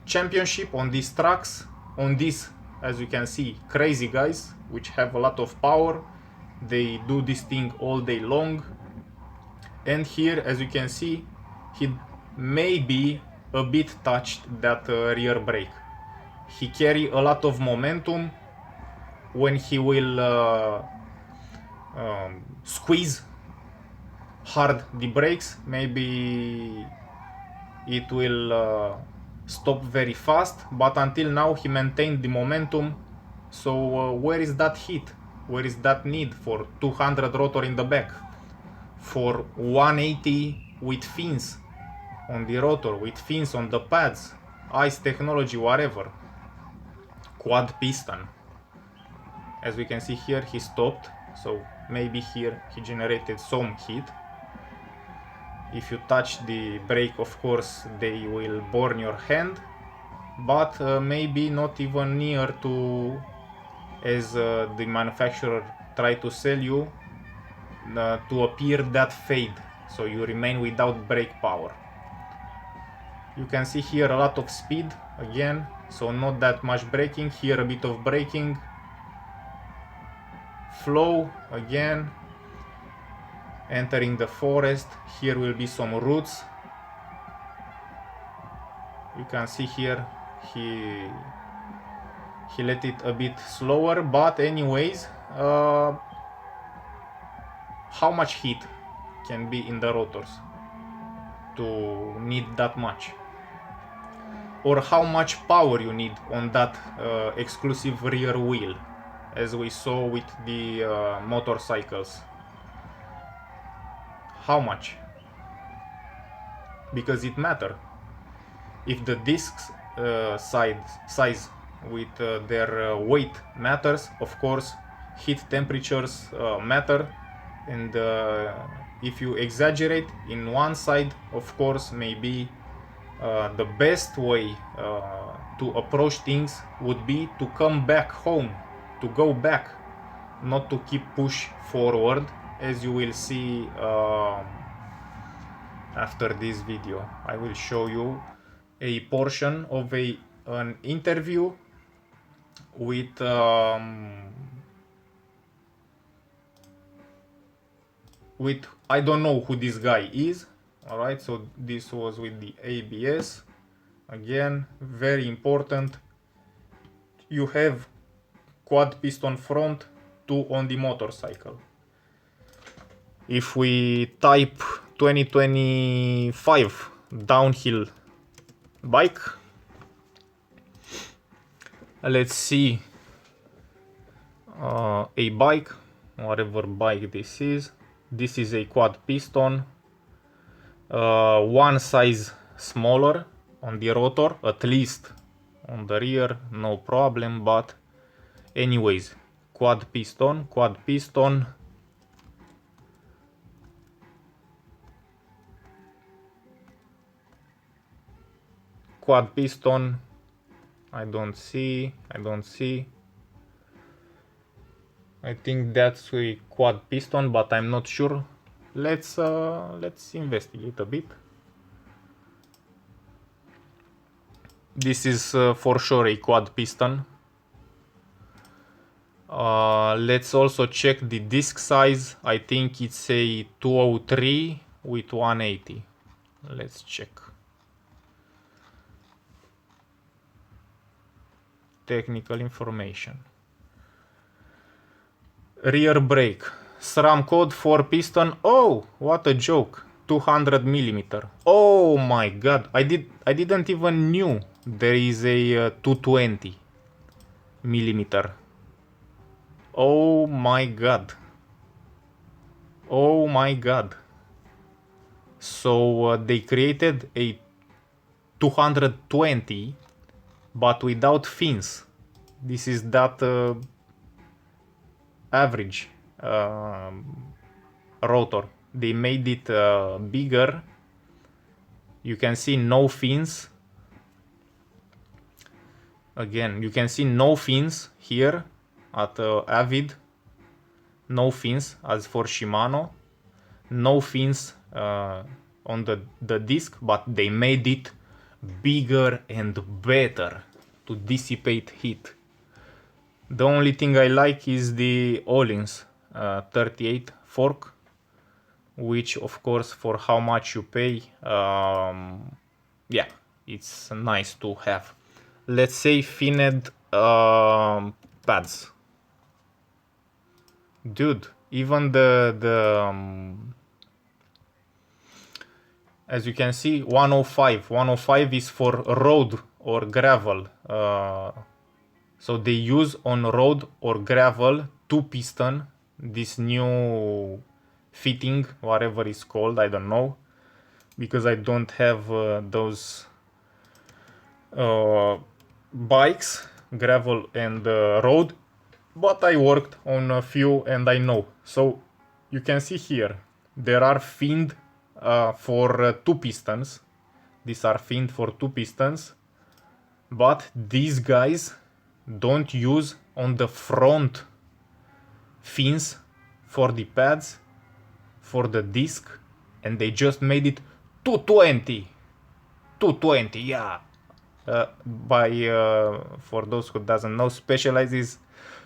championship, on these tracks, on these, as you can see, crazy guys which have a lot of power. They do this thing all day long. And here, as you can see, he may be a bit touched that rear brake. He carry a lot of momentum. When he will squeeze hard the brakes, maybe it will stop very fast, but until now he maintained the momentum. So where is that heat? Where is that need for 200 rotor in the back? For 180 with fins on the rotor, with fins on the pads, ICE technology, whatever. Quad piston. As we can see here, he stopped, so maybe here he generated some heat. If you touch the brake, of course, they will burn your hand, but maybe not even near to as the manufacturer tried to sell you to appear that fade, so you remain without brake power. You can see here a lot of speed again, so not that much braking. Here a bit of braking. Flow again. Entering the forest. Here will be some roots. You can see here he let it a bit slower, but anyways, how much heat can be in the rotors to need that much? Or how much power you need on that exclusive rear wheel? as we saw with the motorcycles. How much? Because it matters. If the discs size with their weight matters, of course heat temperatures matter, and if you exaggerate in one side, of course maybe the best way to approach things would be to come back home, to go back, not to keep push forward, as you will see after this video. I will show you a portion of an interview with I don't know who this guy is. Alright, so this was with the ABS. Again, very important. You have quad piston front, 2 on the motorcycle. If we type 2025 downhill bike, let's see a bike, whatever bike this is. This is a quad piston, one size smaller on the rotor, at least on the rear, no problem, but anyways, quad piston, I don't see. I think that's a quad piston, but I'm not sure. Let's investigate a bit. This is for sure a quad piston. Let's also check the disc size. I think it's a 203 with 180. Let's check. Technical information. Rear brake. SRAM code 4 piston. Oh, what a joke. 200 millimeter. Oh my god. I didn't even knew there is a 220 millimeter. Oh my god. Oh my god. So they created a 220 but without fins. This is that average rotor. They made it bigger. You can see no fins. Again, you can see no fins here at Avid. No fins as for Shimano. No fins on the disc, but they made it bigger and better to dissipate heat. The only thing I like is the Öhlins 38 fork, which of course for how much you pay, yeah, it's nice to have. Let's say finned pads. Dude, even as you can see, 105 is for road or gravel. So they use on road or gravel 2 piston, this new fitting, whatever it's called, I don't know, because I don't have those bikes, gravel and road, but I worked on a few and I know. So you can see here, there are finned for 2 pistons. These are finned for 2 pistons, but these guys don't use on the front fins for the pads, for the disc, and they just made it 220, yeah. For those who doesn't know, Specialized is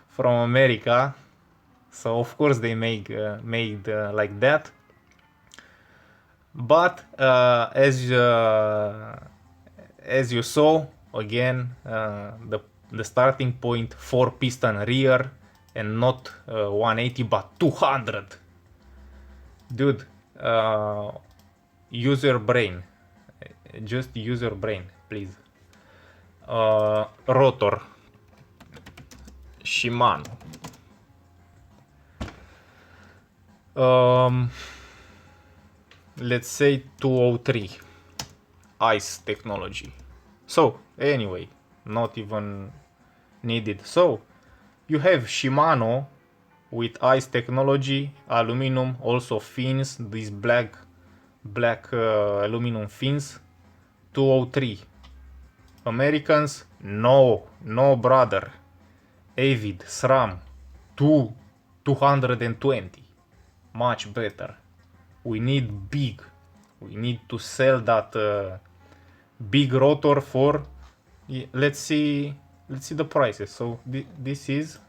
from America, so of course they made like that. But as you saw, again, the starting point 4 piston rear and not 180 but 200. Dude, use your brain. Just use your brain, please. Rotor. Shimano. Let's say 203 ICE technology. So anyway, not even needed. So you have Shimano with ICE technology, aluminum, also fins, these black aluminum fins, 203. Americans, no brother. Avid, SRAM, 220. Much better. We need big. We need to sell that big rotor for. Let's see the prices. So this is.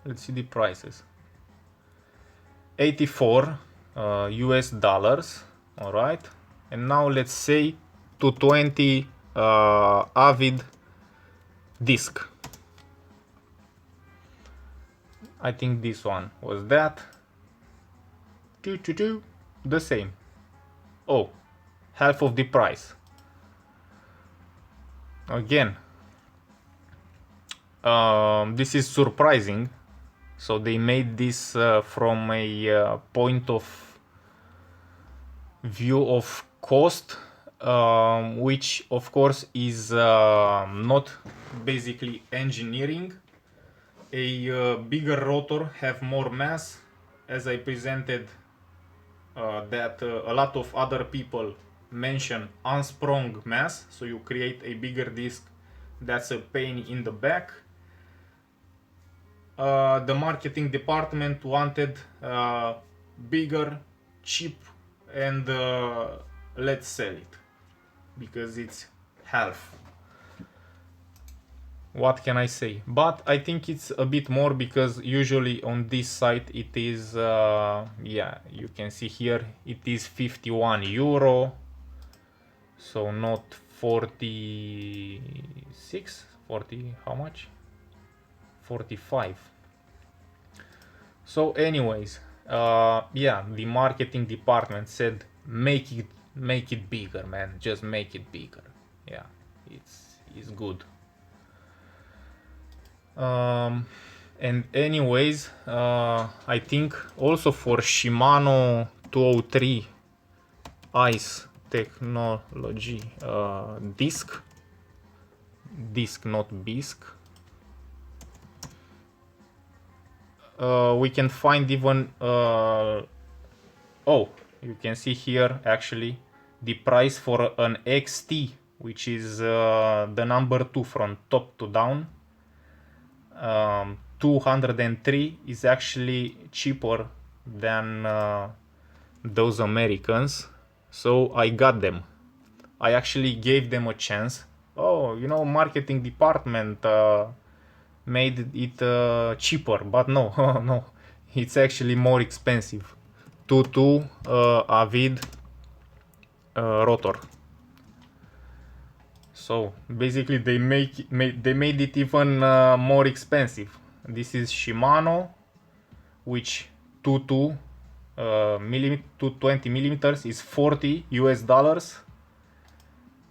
Let's see the prices. 84 US dollars. All right. And now let's say 220 Avid disc. I think this one was that. The same. Oh, half of the price. Again, this is surprising. So they made this from a point of view of cost, which of course is not basically engineering. A bigger rotor have more mass, as I presented that a lot of other people mention unsprung mass, so you create a bigger disc, that's a pain in the back. The marketing department wanted bigger, cheap, and let's sell it because it's half. What can I say? But I think it's a bit more because usually on this site it is yeah, you can see here it is 51 euro, so not 46, 40, how much? 45. So anyways, yeah, the marketing department said make it bigger, man, just make it bigger. Yeah, it's good. And anyways, I think also for Shimano 203 ICE technology disc, not bisc, we can find even oh, you can see here actually the price for an XT, which is the number 2 from top to down. 203 is actually cheaper than those Americans, so I got them. I actually gave them a chance. Oh, you know, marketing department made it cheaper, but no, no, it's actually more expensive. 2.2 Avid rotor. So basically they made it even more expensive. This is Shimano, which 220 millimeters is 40 US dollars.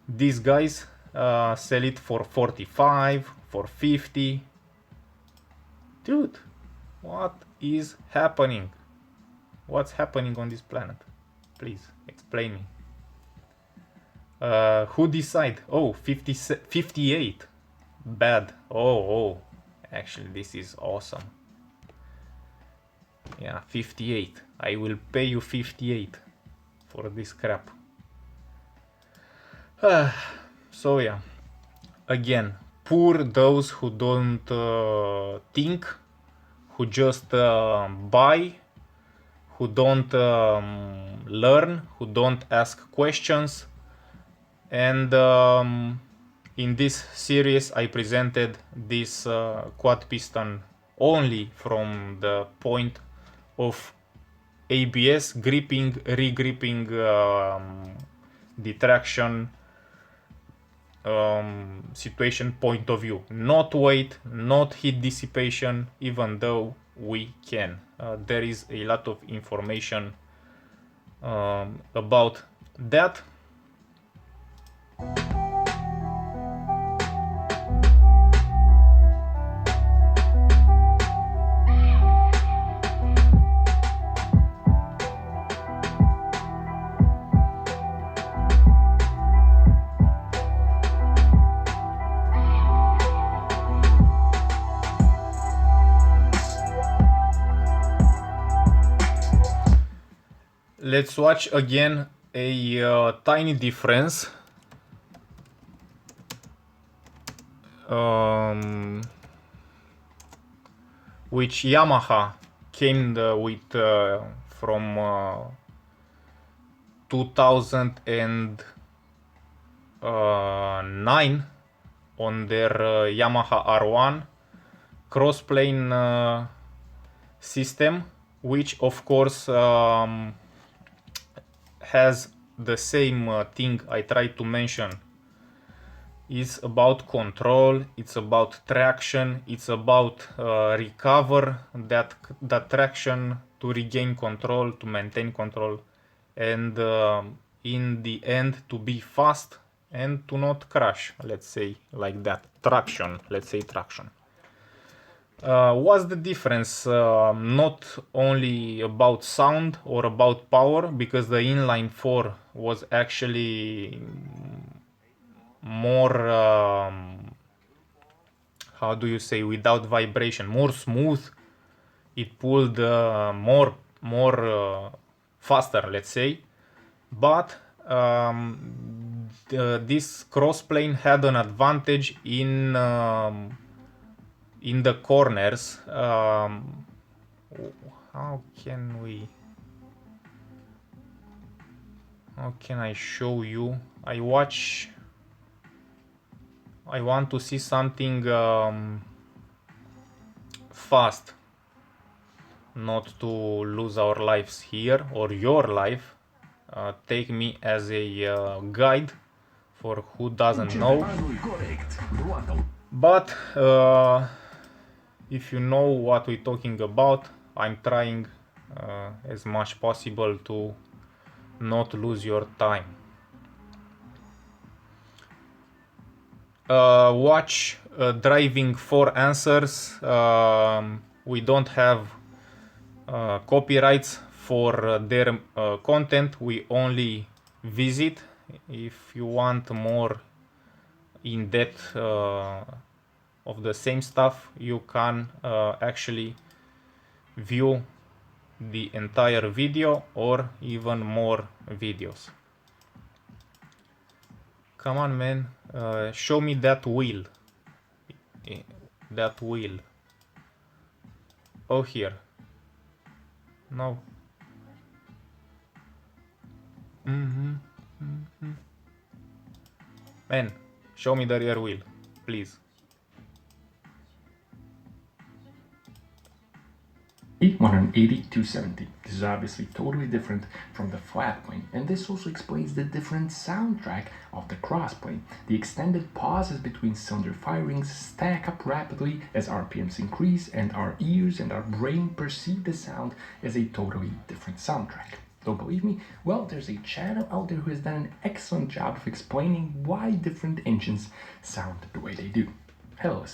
These guys sell it for 45, for 50. Dude, what is happening? What's happening on this planet? Please explain me. Who decide? Oh, 58. Bad. Oh, actually this is awesome. Yeah, 58. I will pay you 58 for this crap. So yeah, again, poor those who don't think, who just buy, who don't learn, who don't ask questions. And in this series I presented this quad piston only from the point of ABS gripping, regripping, the traction situation point of view. Not weight, not heat dissipation, even though we can. There is a lot of information about that. let's watch again a tiny difference. Which Yamaha came with from 2009 on their Yamaha R1 crossplane system, which of course has the same thing I tried to mention. It's about control, it's about traction, it's about recover that traction to regain control, to maintain control, and in the end to be fast and to not crash, let's say like that. Traction, let's say traction. What's the difference? Not only about sound or about power, because the inline 4 was actually more how do you say, without vibration, more smooth. It pulled more faster, let's say. But this crossplane had an advantage in the corners. How can I show you? I want to see something fast, not to lose our lives here or your life. Take me as a guide for who doesn't know. But if you know what we're talking about, I'm trying as much possible to not lose your time. Watch driving 4 answers. We don't have copyrights for their content. We only visit. If you want more in depth of the same stuff, you can actually view the entire video or even more videos. Come on, man, show me that wheel. That wheel. Oh, here. No. Man, show me the rear wheel, please. E180-270. This is obviously totally different from the flat plane, and this also explains the different soundtrack of the crossplane. The extended pauses between cylinder firings stack up rapidly as RPMs increase, and our ears and our brain perceive the sound as a totally different soundtrack. Don't believe me? Well, there's a channel out there who has done an excellent job of explaining why different engines sound the way they do. Hell,